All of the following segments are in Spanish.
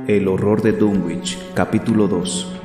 El horror de Dunwich, capítulo 2.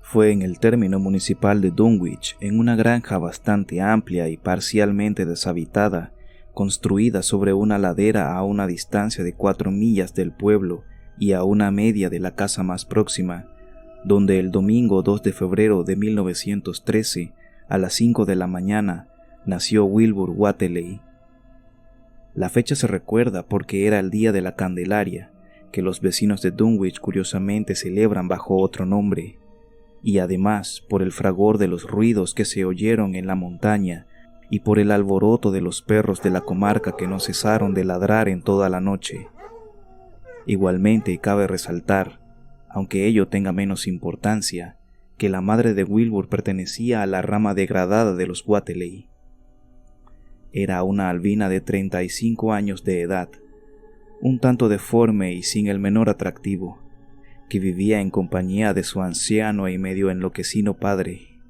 Fue en el término municipal de Dunwich, en una granja bastante amplia y parcialmente deshabitada, construida sobre una ladera a una distancia de 4 millas del pueblo y a una media de la casa más próxima, donde el domingo 2 de febrero de 1913, a las 5 de la mañana, nació Wilbur Whateley. La fecha se recuerda porque era el día de la Candelaria, que los vecinos de Dunwich curiosamente celebran bajo otro nombre, y además por el fragor de los ruidos que se oyeron en la montaña y por el alboroto de los perros de la comarca que no cesaron de ladrar en toda la noche. Igualmente cabe resaltar, aunque ello tenga menos importancia, que la madre de Wilbur pertenecía a la rama degradada de los Whateley. Era una albina de 35 años de edad, un tanto deforme y sin el menor atractivo, que vivía en compañía de su anciano y medio enloquecido padre,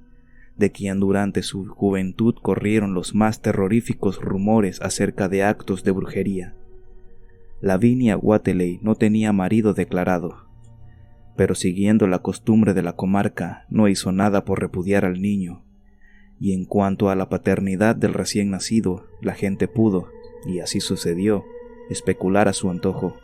de quien durante su juventud corrieron los más terroríficos rumores acerca de actos de brujería. Lavinia Whateley no tenía marido declarado, pero siguiendo la costumbre de la comarca, no hizo nada por repudiar al niño. Y en cuanto a la paternidad del recién nacido, la gente pudo, y así sucedió, especular a su antojo.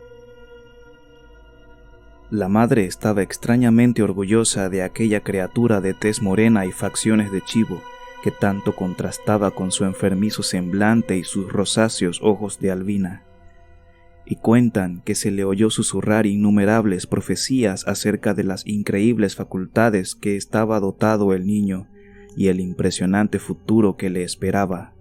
La madre estaba extrañamente orgullosa de aquella criatura de tez morena y facciones de chivo, que tanto contrastaba con su enfermizo semblante y sus rosáceos ojos de albina. Y cuentan que se le oyó susurrar innumerables profecías acerca de las increíbles facultades que estaba dotado el niño, y el impresionante futuro que le esperaba.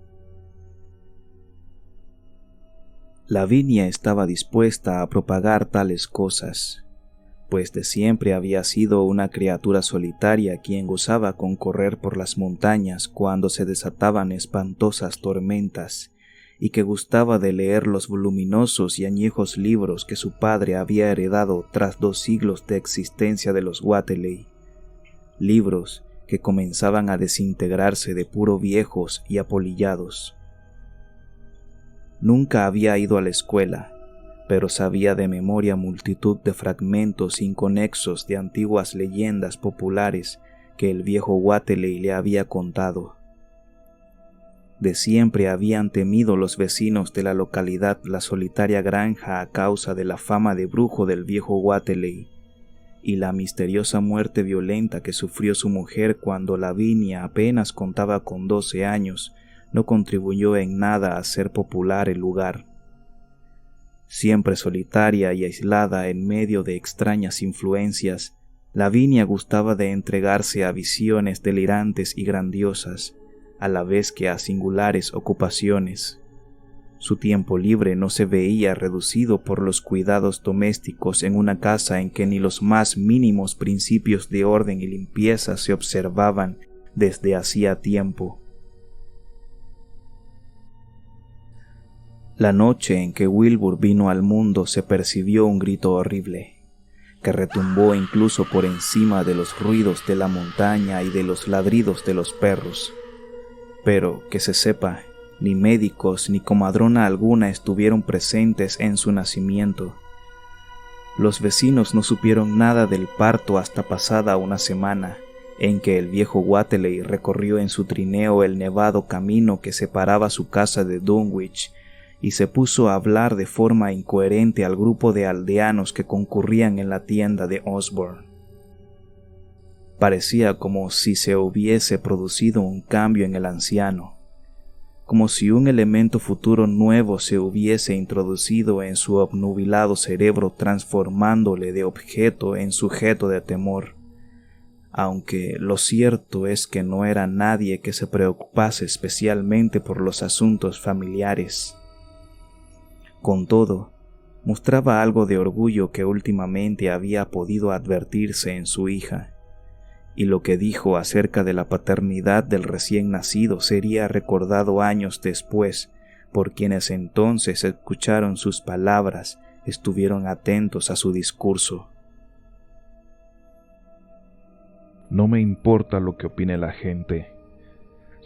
Lavinia estaba dispuesta a propagar tales cosas, pues de siempre había sido una criatura solitaria quien gozaba con correr por las montañas cuando se desataban espantosas tormentas, y que gustaba de leer los voluminosos y añejos libros que su padre había heredado tras 2 siglos de existencia de los Whateley, libros que comenzaban a desintegrarse de puro viejos y apolillados. Nunca había ido a la escuela, pero sabía de memoria multitud de fragmentos inconexos de antiguas leyendas populares que el viejo Whateley le había contado. De siempre habían temido los vecinos de la localidad la solitaria granja a causa de la fama de brujo del viejo Whateley, y la misteriosa muerte violenta que sufrió su mujer cuando Lavinia apenas contaba con 12 años no contribuyó en nada a hacer popular el lugar. Siempre solitaria y aislada en medio de extrañas influencias, Lavinia gustaba de entregarse a visiones delirantes y grandiosas, a la vez que a singulares ocupaciones. Su tiempo libre no se veía reducido por los cuidados domésticos en una casa en que ni los más mínimos principios de orden y limpieza se observaban desde hacía tiempo. La noche en que Wilbur vino al mundo se percibió un grito horrible, que retumbó incluso por encima de los ruidos de la montaña y de los ladridos de los perros. Pero, que se sepa, ni médicos ni comadrona alguna estuvieron presentes en su nacimiento. Los vecinos no supieron nada del parto hasta pasada una semana, en que el viejo Whateley recorrió en su trineo el nevado camino que separaba su casa de Dunwich y se puso a hablar de forma incoherente al grupo de aldeanos que concurrían en la tienda de Osborne. Parecía como si se hubiese producido un cambio en el anciano, como si un elemento futuro nuevo se hubiese introducido en su obnubilado cerebro, transformándole de objeto en sujeto de temor, aunque lo cierto es que no era nadie que se preocupase especialmente por los asuntos familiares. Con todo, mostraba algo de orgullo que últimamente había podido advertirse en su hija, y lo que dijo acerca de la paternidad del recién nacido sería recordado años después por quienes entonces escucharon sus palabras, estuvieron atentos a su discurso. No me importa lo que opine la gente.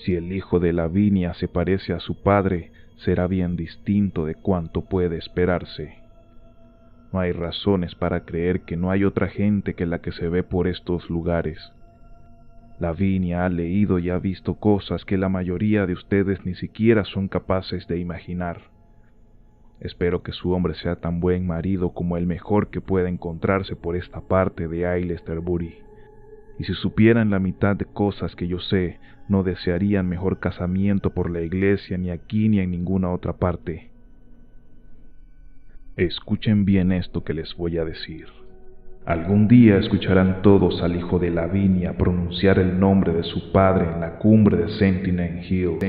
Si el hijo de Lavinia se parece a su padre, será bien distinto de cuanto puede esperarse. No hay razones para creer que no hay otra gente que la que se ve por estos lugares. Lavinia ha leído y ha visto cosas que la mayoría de ustedes ni siquiera son capaces de imaginar. Espero que su hombre sea tan buen marido como el mejor que pueda encontrarse por esta parte de Aylesbury. Y si supieran la mitad de cosas que yo sé, no desearían mejor casamiento por la iglesia ni aquí ni en ninguna otra parte. Escuchen bien esto que les voy a decir. Algún día escucharán todos al hijo de Lavinia pronunciar el nombre de su padre en la cumbre de Sentinel Hill.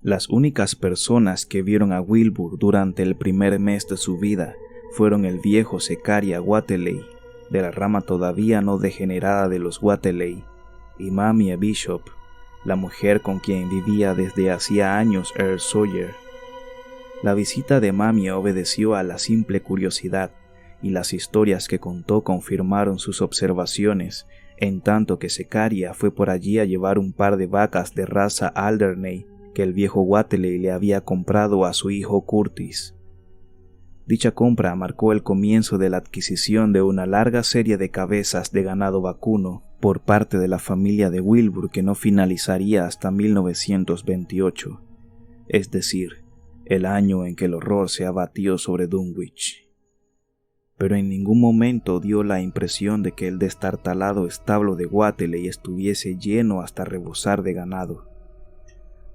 Las únicas personas que vieron a Wilbur durante el primer mes de su vida fueron el viejo Zechariah Whateley, de la rama todavía no degenerada de los Whateley, y Mamie Bishop, la mujer con quien vivía desde hacía años Earl Sawyer. La visita de Mamie obedeció a la simple curiosidad, y las historias que contó confirmaron sus observaciones, en tanto que Zechariah fue por allí a llevar un par de vacas de raza Alderney que el viejo Whateley le había comprado a su hijo Curtis. Dicha compra marcó el comienzo de la adquisición de una larga serie de cabezas de ganado vacuno por parte de la familia de Wilbur que no finalizaría hasta 1928, es decir, el año en que el horror se abatió sobre Dunwich. Pero en ningún momento dio la impresión de que el destartalado establo de Whateley estuviese lleno hasta rebosar de ganado.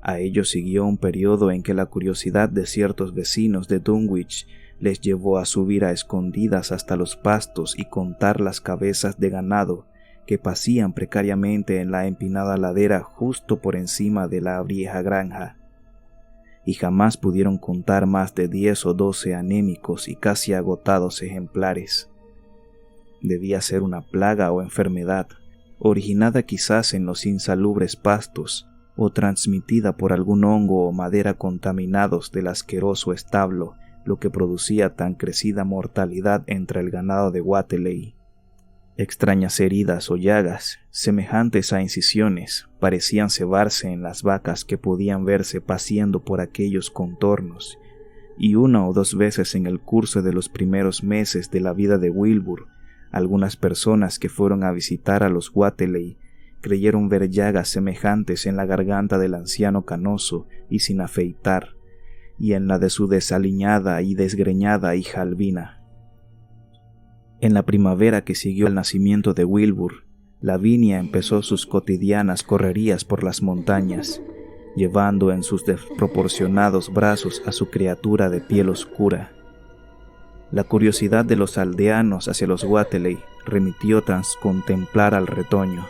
A ello siguió un periodo en que la curiosidad de ciertos vecinos de Dunwich les llevó a subir a escondidas hasta los pastos y contar las cabezas de ganado que pasían precariamente en la empinada ladera justo por encima de la vieja granja, y jamás pudieron contar más de 10 o 12 anémicos y casi agotados ejemplares. Debía ser una plaga o enfermedad, originada quizás en los insalubres pastos o transmitida por algún hongo o madera contaminados del asqueroso establo, lo que producía tan crecida mortalidad entre el ganado de Whateley. Extrañas heridas o llagas, semejantes a incisiones, parecían cebarse en las vacas que podían verse paseando por aquellos contornos, y una o dos veces en el curso de los primeros meses de la vida de Wilbur, algunas personas que fueron a visitar a los Whateley creyeron ver llagas semejantes en la garganta del anciano canoso y sin afeitar, y en la de su desaliñada y desgreñada hija Albina. En la primavera que siguió al nacimiento de Wilbur, Lavinia empezó sus cotidianas correrías por las montañas, llevando en sus desproporcionados brazos a su criatura de piel oscura. La curiosidad de los aldeanos hacia los Whateley remitió tras contemplar al retoño,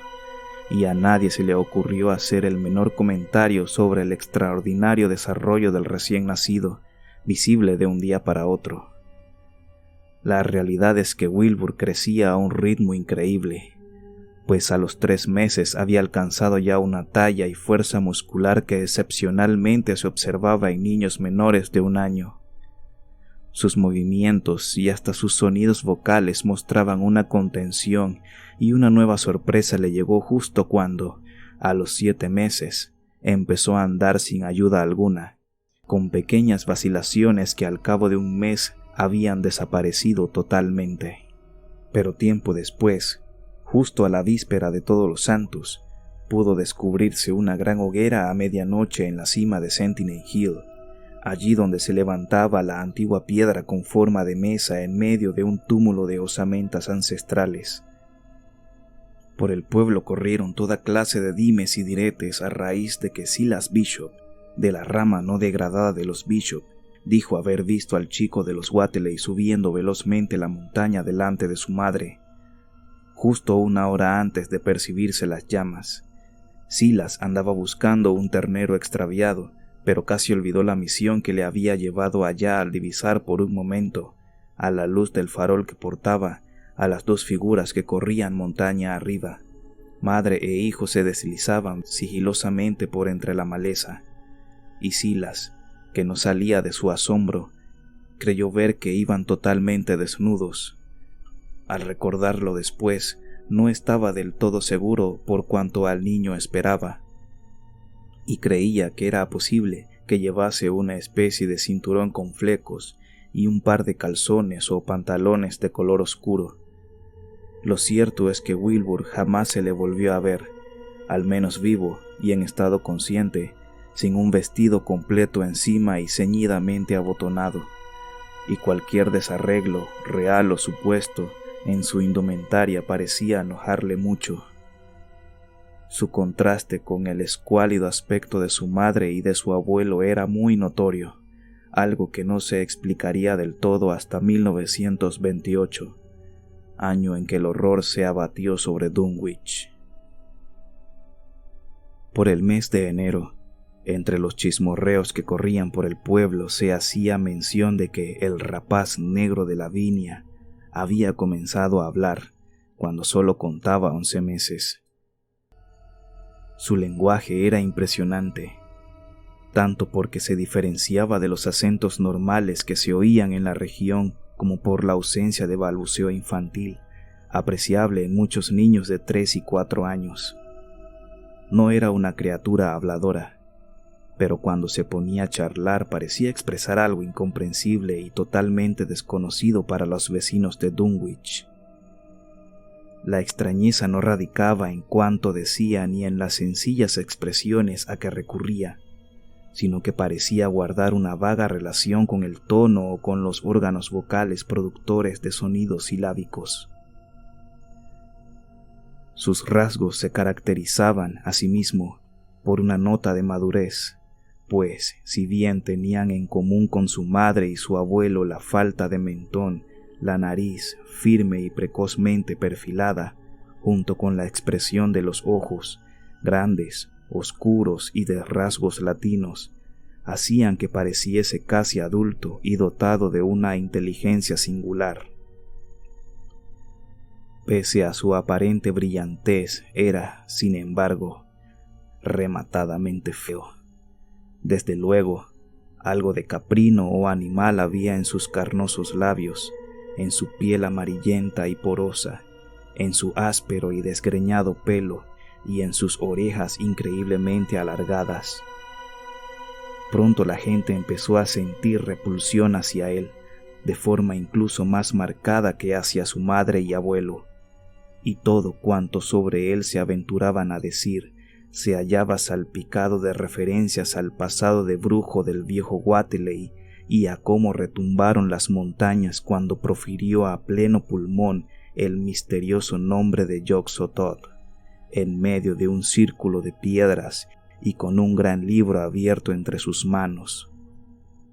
y a nadie se le ocurrió hacer el menor comentario sobre el extraordinario desarrollo del recién nacido, visible de un día para otro. La realidad es que Wilbur crecía a un ritmo increíble, pues a los 3 meses había alcanzado ya una talla y fuerza muscular que excepcionalmente se observaba en niños menores de 1 año. Sus movimientos y hasta sus sonidos vocales mostraban una contención, y una nueva sorpresa le llegó justo cuando, a los 7 meses, empezó a andar sin ayuda alguna, con pequeñas vacilaciones que al cabo de 1 mes habían desaparecido totalmente. Pero tiempo después, justo a la víspera de Todos los Santos, pudo descubrirse una gran hoguera a medianoche en la cima de Sentinel Hill, allí donde se levantaba la antigua piedra con forma de mesa en medio de un túmulo de osamentas ancestrales. Por el pueblo corrieron toda clase de dimes y diretes a raíz de que Silas Bishop, de la rama no degradada de los Bishop, dijo haber visto al chico de los Whateley subiendo velozmente la montaña delante de su madre, justo 1 hora antes de percibirse las llamas. Silas andaba buscando un ternero extraviado, pero casi olvidó la misión que le había llevado allá al divisar por un momento, a la luz del farol que portaba, a las 2 figuras que corrían montaña arriba. Madre e hijo se deslizaban sigilosamente por entre la maleza, y Silas, que no salía de su asombro, creyó ver que iban totalmente desnudos. Al recordarlo después, no estaba del todo seguro por cuanto al niño esperaba, y creía que era posible que llevase una especie de cinturón con flecos y un par de calzones o pantalones de color oscuro. Lo cierto es que Wilbur jamás se le volvió a ver, al menos vivo y en estado consciente, sin un vestido completo encima y ceñidamente abotonado, y cualquier desarreglo, real o supuesto, en su indumentaria parecía enojarle mucho. Su contraste con el escuálido aspecto de su madre y de su abuelo era muy notorio, algo que no se explicaría del todo hasta 1928, año en que el horror se abatió sobre Dunwich. Por el mes de enero, entre los chismorreos que corrían por el pueblo se hacía mención de que el rapaz negro de Lavinia había comenzado a hablar cuando solo contaba 11 meses. Su lenguaje era impresionante, tanto porque se diferenciaba de los acentos normales que se oían en la región como por la ausencia de balbuceo infantil, apreciable en muchos niños de 3 y 4 años. No era una criatura habladora, pero cuando se ponía a charlar parecía expresar algo incomprensible y totalmente desconocido para los vecinos de Dunwich. La extrañeza no radicaba en cuanto decía ni en las sencillas expresiones a que recurría, sino que parecía guardar una vaga relación con el tono o con los órganos vocales productores de sonidos silábicos. Sus rasgos se caracterizaban, asimismo, por una nota de madurez, pues, si bien tenían en común con su madre y su abuelo la falta de mentón, la nariz firme y precozmente perfilada, junto con la expresión de los ojos, grandes, oscuros y de rasgos latinos, hacían que pareciese casi adulto y dotado de una inteligencia singular. Pese a su aparente brillantez, era, sin embargo, rematadamente feo. Desde luego, algo de caprino o animal había en sus carnosos labios, en su piel amarillenta y porosa, en su áspero y desgreñado pelo y en sus orejas increíblemente alargadas. Pronto la gente empezó a sentir repulsión hacia él, de forma incluso más marcada que hacia su madre y abuelo, y todo cuanto sobre él se aventuraban a decir se hallaba salpicado de referencias al pasado de brujo del viejo Wateley y a cómo retumbaron las montañas cuando profirió a pleno pulmón el misterioso nombre de Yog-Sothoth, en medio de un círculo de piedras y con un gran libro abierto entre sus manos.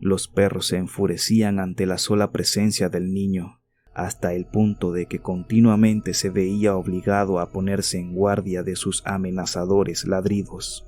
Los perros se enfurecían ante la sola presencia del niño, hasta el punto de que continuamente se veía obligado a ponerse en guardia de sus amenazadores ladridos.